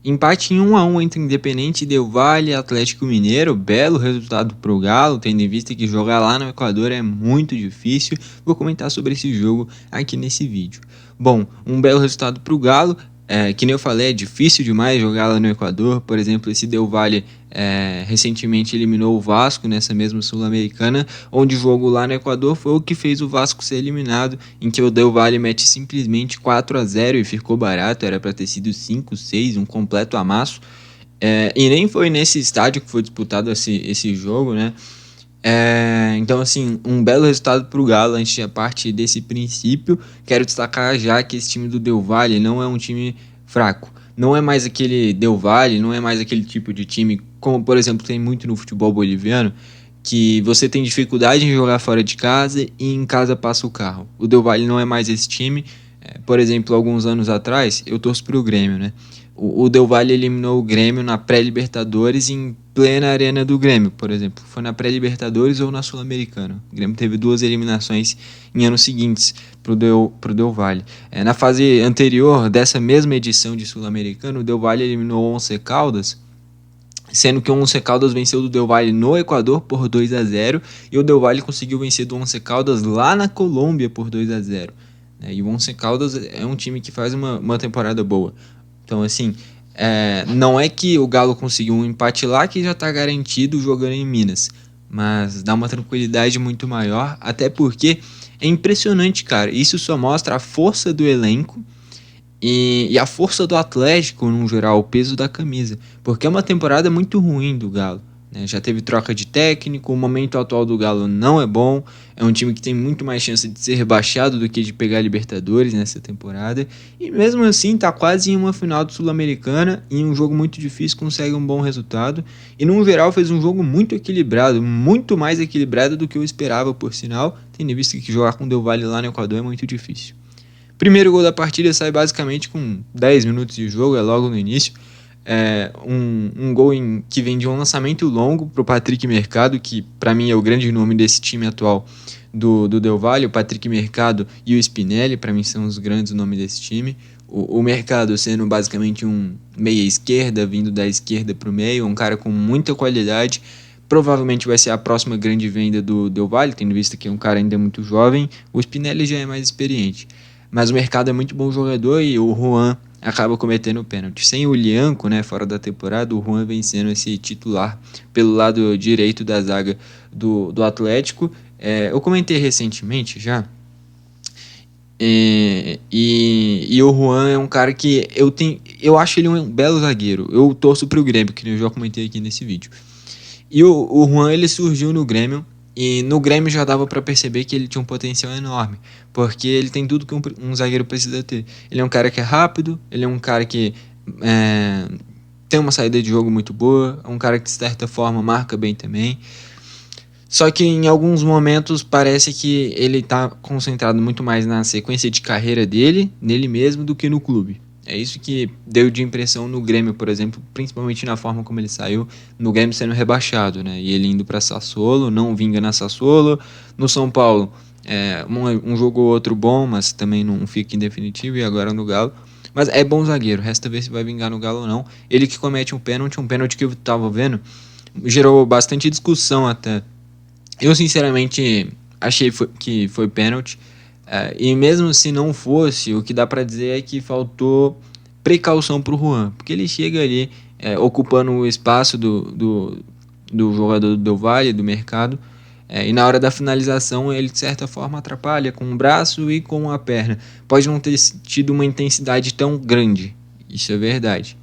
Empate em 1-1 entre Independente Del Valle e Atlético Mineiro, belo resultado para o Galo, tendo em vista que jogar lá no Equador é muito difícil. Vou comentar sobre esse jogo aqui nesse vídeo. Bom, um belo resultado para o Galo, que nem eu falei, é difícil demais jogar lá no Equador. Por exemplo, esse Del Valle recentemente eliminou o Vasco nessa mesma Sul-Americana, onde o jogo lá no Equador foi o que fez o Vasco ser eliminado, em que o Del Valle mete simplesmente 4-0 e ficou barato, era para ter sido 5-6, um completo amasso. E nem foi nesse estádio que foi disputado esse jogo, né? Então, assim, um belo resultado para o Galo. Antes de partir desse princípio, quero destacar já que esse time do Del Valle não é um time fraco. Não é mais aquele Del Valle, não é mais aquele tipo de time, como por exemplo tem muito no futebol boliviano, que você tem dificuldade em jogar fora de casa e em casa passa o carro. O Del Valle não é mais esse time. Por exemplo, alguns anos atrás, eu torço para o Grêmio, né? O Del Valle eliminou o Grêmio na pré-Libertadores em plena arena do Grêmio, por exemplo. Foi na pré-Libertadores ou na Sul-Americana. O Grêmio teve 2 eliminações em anos seguintes pro Del Valle. Na fase anterior dessa mesma edição de Sul-Americana, o Del Valle eliminou o Once Caldas, sendo que o Once Caldas venceu do Del Valle no Equador por 2-0 e o Del Valle conseguiu vencer do Once Caldas lá na Colômbia por 2-0. E o Once Caldas é um time que faz uma temporada boa. Então, assim, não é que o Galo conseguiu um empate lá que já está garantido jogando em Minas, mas dá uma tranquilidade muito maior, até porque é impressionante, cara. Isso só mostra a força do elenco e a força do Atlético, no geral, o peso da camisa, porque é uma temporada muito ruim do Galo. Já teve troca de técnico, o momento atual do Galo não é bom, é um time que tem muito mais chance de ser rebaixado do que de pegar a Libertadores nessa temporada, e mesmo assim está quase em uma final do Sul-Americana, em um jogo muito difícil consegue um bom resultado, e no geral fez um jogo muito equilibrado, muito mais equilibrado do que eu esperava, por sinal, tendo visto que jogar com o Del Valle lá no Equador é muito difícil. Primeiro gol da partida sai basicamente com 10 minutos de jogo, é logo no início. Um gol que vem de um lançamento longo para o Patrick Mercado, que para mim é o grande nome desse time atual do Del Valle. O Patrick Mercado e o Spinelli, para mim, são os grandes nomes desse time. O Mercado sendo basicamente um meia esquerda, vindo da esquerda para o meio, um cara com muita qualidade. Provavelmente vai ser a próxima grande venda do Del Valle, tendo visto que é um cara ainda muito jovem. O Spinelli já é mais experiente. Mas o Mercado é muito bom jogador e o Juan acaba cometendo o pênalti. Sem o Lianco, fora da temporada, o Juan vencendo esse titular pelo lado direito da zaga do Atlético. Eu comentei recentemente já, e o Juan é um cara que eu acho ele um belo zagueiro. Eu torço pro Grêmio, que eu já comentei aqui nesse vídeo. E o Juan, ele surgiu no Grêmio, e no Grêmio já dava para perceber que ele tinha um potencial enorme, porque ele tem tudo que um zagueiro precisa ter. Ele é um cara que é rápido, ele é um cara que tem uma saída de jogo muito boa, é um cara que de certa forma marca bem também. Só que em alguns momentos parece que ele está concentrado muito mais na sequência de carreira dele, nele mesmo, do que no clube. É isso que deu de impressão no Grêmio, por exemplo, principalmente na forma como ele saiu, no Grêmio sendo rebaixado, e ele indo para Sassuolo, não vinga na Sassuolo. No São Paulo, um jogo ou outro bom, mas também não fica em definitivo, e agora no Galo. Mas é bom zagueiro, resta ver se vai vingar no Galo ou não. Ele que comete um pênalti que eu tava vendo, gerou bastante discussão até. Eu sinceramente achei que foi pênalti. E mesmo se não fosse, o que dá pra dizer é que faltou precaução pro Juan, porque ele chega ali ocupando o espaço do jogador do Del Valle, do Mercado, e na hora da finalização ele de certa forma atrapalha com o braço e com a perna. Pode não ter tido uma intensidade tão grande, isso é verdade.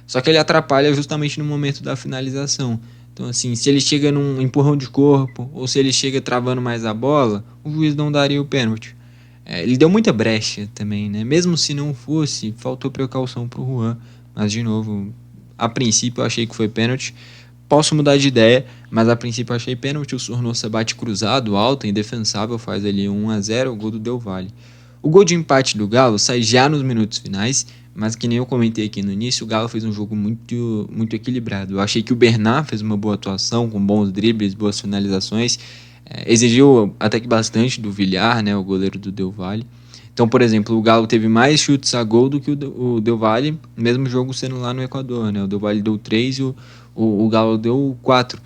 Só que ele atrapalha justamente no momento da finalização. Então, assim, se ele chega num empurrão de corpo ou se ele chega travando mais a bola, o juiz não daria o pênalti. Ele deu muita brecha também, Mesmo se não fosse, faltou precaução pro Juan. Mas, de novo, a princípio eu achei que foi pênalti. Posso mudar de ideia, mas a princípio eu achei pênalti. O Sornosa bate cruzado, alto, indefensável, faz ali 1-0, o gol do Del Valle. O gol de empate do Galo sai já nos minutos finais, mas que nem eu comentei aqui no início, o Galo fez um jogo muito, muito equilibrado. Eu achei que o Bernat fez uma boa atuação, com bons dribles, boas finalizações. Exigiu até que bastante do Villar, o goleiro do Del Valle. Então, por exemplo, o Galo teve mais chutes a gol do que o Del Valle, mesmo jogo sendo lá no Equador, né? O Del Valle deu 3 e o Galo deu 4.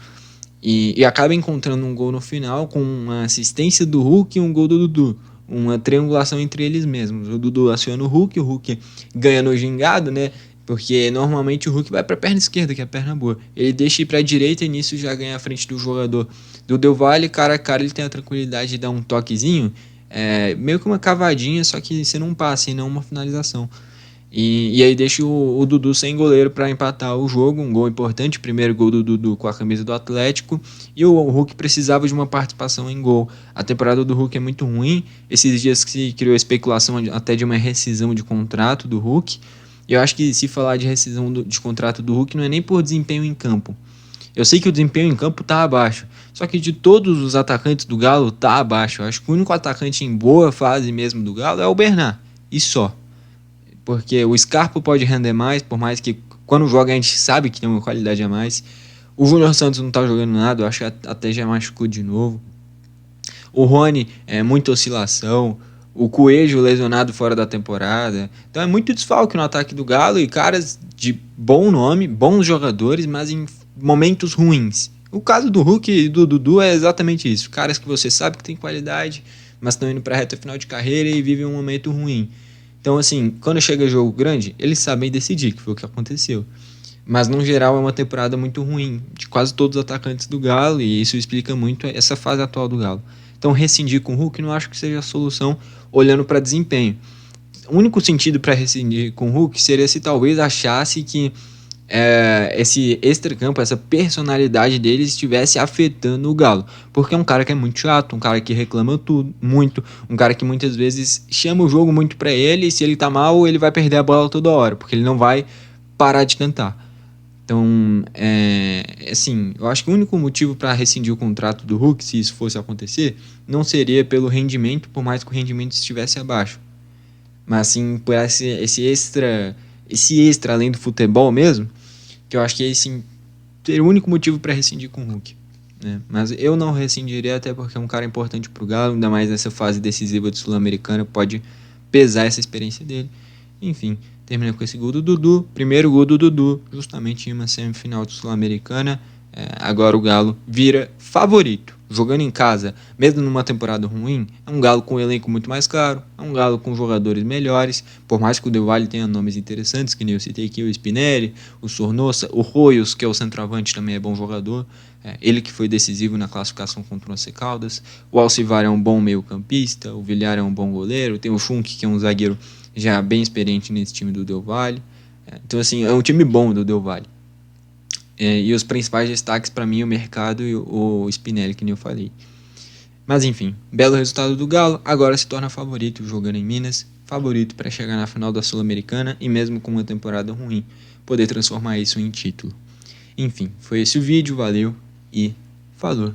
E acaba encontrando um gol no final com uma assistência do Hulk e um gol do Dudu. Uma triangulação entre eles mesmos. O Dudu aciona o Hulk ganha no gingado, né? Porque normalmente o Hulk vai para a perna esquerda, que é a perna boa. Ele deixa ir para a direita e nisso já ganha a frente do jogador do Del Valle. Cara a cara ele tem a tranquilidade de dar um toquezinho, meio que uma cavadinha, só que você não passa e não uma finalização. E aí deixa o Dudu sem goleiro para empatar o jogo, um gol importante, primeiro gol do Dudu com a camisa do Atlético, e o Hulk precisava de uma participação em gol. A temporada do Hulk é muito ruim, esses dias que se criou a especulação até de uma rescisão de contrato do Hulk, e eu acho que se falar de rescisão de contrato do Hulk não é nem por desempenho em campo. Eu sei que o desempenho em campo tá abaixo, só que de todos os atacantes do Galo tá abaixo. Eu acho que o único atacante em boa fase mesmo do Galo é o Bernard, e só. Porque o Scarpa pode render mais, por mais que quando joga a gente sabe que tem uma qualidade a mais. O Júnior Santos não tá jogando nada, eu acho que até já machucou de novo. O Rony é muita oscilação. O Coelho lesionado fora da temporada. Então é muito desfalque no ataque do Galo e caras de bom nome, bons jogadores, mas em momentos ruins. O caso do Hulk e do Dudu é exatamente isso. Caras que você sabe que tem qualidade, mas estão indo para a reta final de carreira e vivem um momento ruim. Então, assim, quando chega jogo grande, eles sabem decidir, que foi o que aconteceu. Mas, no geral, é uma temporada muito ruim de quase todos os atacantes do Galo, e isso explica muito essa fase atual do Galo. Então, rescindir com o Hulk não acho que seja a solução, olhando para desempenho. O único sentido para rescindir com o Hulk seria se talvez achasse que esse extracampo, essa personalidade dele estivesse afetando o Galo. Porque é um cara que é muito chato, um cara que reclama tudo, muito, um cara que muitas vezes chama o jogo muito para ele, e se ele tá mal, ele vai perder a bola toda hora, porque ele não vai parar de cantar. Então, assim, eu acho que o único motivo para rescindir o contrato do Hulk, se isso fosse acontecer, não seria pelo rendimento, por mais que o rendimento estivesse abaixo, mas sim por esse extra além do futebol mesmo, que eu acho que esse seria o único motivo para rescindir com o Hulk, né? Mas eu não rescindiria, até porque é um cara importante pro Galo, ainda mais nessa fase decisiva de Sul-Americana, pode pesar essa experiência dele. Enfim, termina com esse gol do Dudu, primeiro gol do Dudu, justamente em uma semifinal de Sul-Americana. Agora o Galo vira favorito, jogando em casa, mesmo numa temporada ruim. É um Galo com um elenco muito mais caro, é um Galo com jogadores melhores, por mais que o Del Valle tenha nomes interessantes, que nem eu citei aqui, o Spinelli, o Sornosa, o Royos, que é o centroavante, também é bom jogador, ele que foi decisivo na classificação contra o Once Caldas. O Alcivar é um bom meio campista, o Villar é um bom goleiro, tem o Schunk, que é um zagueiro já bem experiente nesse time do Del Valle. Então, assim, é um time bom do Del Valle. E os principais destaques para mim, o Mercado e o Spinelli, que nem eu falei. Mas enfim, belo resultado do Galo, agora se torna favorito jogando em Minas, favorito para chegar na final da Sul-Americana e mesmo com uma temporada ruim, poder transformar isso em título. Enfim, foi esse o vídeo, valeu e falou!